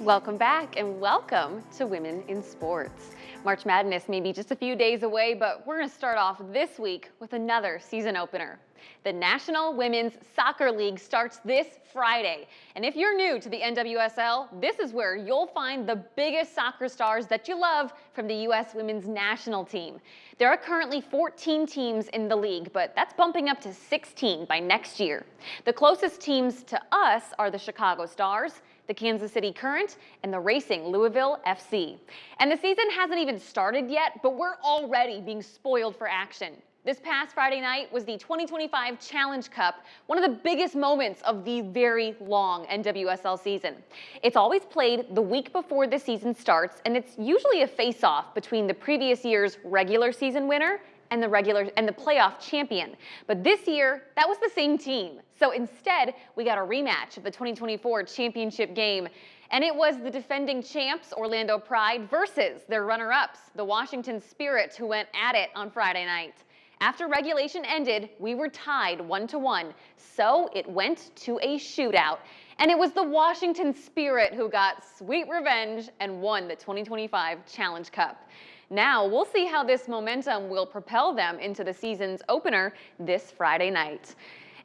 Welcome back and welcome to Women in Sports. March Madness may be just a few days away, but we're going to start off this week with another season opener. The National Women's Soccer League starts this Friday. And if you're new to the NWSL, this is where you'll find the biggest soccer stars that you love from the U.S. Women's National Team. There are currently 14 teams in the league, but that's bumping up to 16 by next year. The closest teams to us are the Chicago Stars, the Kansas City Current, and the Racing Louisville FC. And the season hasn't even started yet, but we're already being spoiled for action. This past Friday night was the 2025 Challenge Cup, one of the biggest moments of the very long NWSL season. It's always played the week before the season starts, and it's usually a face-off between the previous year's regular season winner and the playoff champion. But this year, that was the same team. So instead, we got a rematch of the 2024 championship game. And it was the defending champs, Orlando Pride, versus their runner-ups, the Washington Spirit, who went at it on Friday night. After regulation ended, we were tied 1-1, so it went to a shootout. And it was the Washington Spirit who got sweet revenge and won the 2025 Challenge Cup. Now, we'll see how this momentum will propel them into the season's opener this Friday night.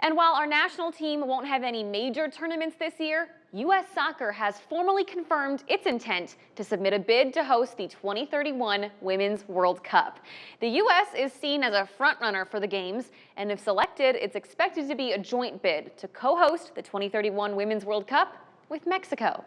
And while our national team won't have any major tournaments this year, U.S. Soccer has formally confirmed its intent to submit a bid to host the 2031 Women's World Cup. The U.S. is seen as a frontrunner for the Games, and if selected, it's expected to be a joint bid to co-host the 2031 Women's World Cup with Mexico.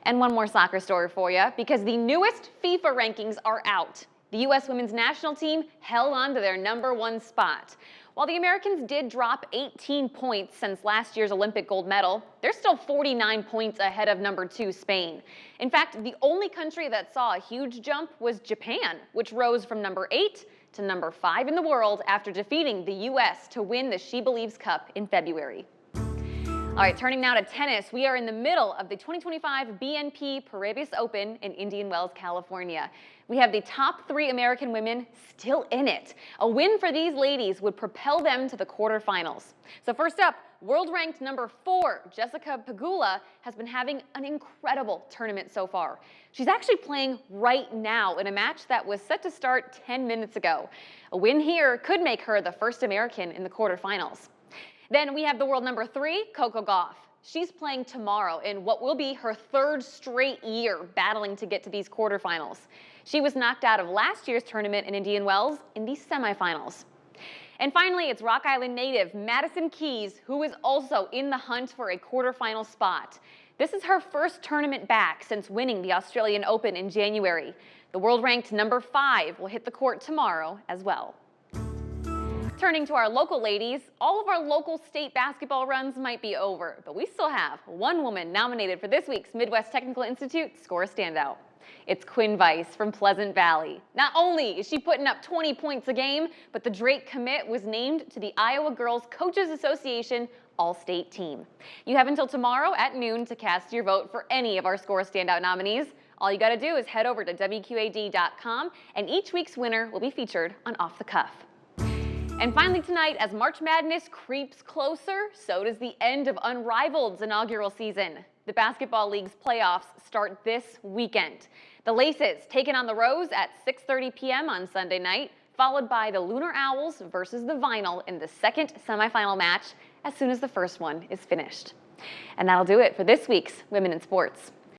And one more soccer story for you, because the newest FIFA rankings are out. The U.S. women's national team held on to their #1 spot. While the Americans did drop 18 points since last year's Olympic gold medal, they're still 49 points ahead of #2 Spain. In fact, the only country that saw a huge jump was Japan, which rose from #8 to #5 in the world after defeating the U.S. to win the She Believes Cup in February. All right, turning now to tennis, we are in the middle of the 2025 BNP Paribas Open in Indian Wells, California. We have the top 3 American women still in it. A win for these ladies would propel them to the quarterfinals. So first up, world-ranked #4, Jessica Pegula, has been having an incredible tournament so far. She's actually playing right now in a match that was set to start 10 minutes ago. A win here could make her the first American in the quarterfinals. Then we have the world #3, Coco Gauff. She's playing tomorrow in what will be her 3rd straight year battling to get to these quarterfinals. She was knocked out of last year's tournament in Indian Wells in the semifinals. And finally, it's Rock Island native Madison Keys, who is also in the hunt for a quarterfinal spot. This is her first tournament back since winning the Australian Open in January. The world-ranked #5 will hit the court tomorrow as well. Turning to our local ladies, all of our local state basketball runs might be over, but we still have one woman nominated for this week's Midwest Technical Institute Score Standout. It's Quinn Weiss from Pleasant Valley. Not only is she putting up 20 points a game, but the Drake commit was named to the Iowa Girls Coaches Association All-State Team. You have until tomorrow at noon to cast your vote for any of our Score Standout nominees. All you gotta do is head over to WQAD.com, and each week's winner will be featured on Off the Cuff. And finally tonight, as March Madness creeps closer, so does the end of Unrivaled's inaugural season. The Basketball League's playoffs start this weekend. The Laces taking on the Rose at 6:30 p.m. on Sunday night, followed by the Lunar Owls versus the Vinyl in the second semifinal match as soon as the first one is finished. And that'll do it for this week's Women in Sports.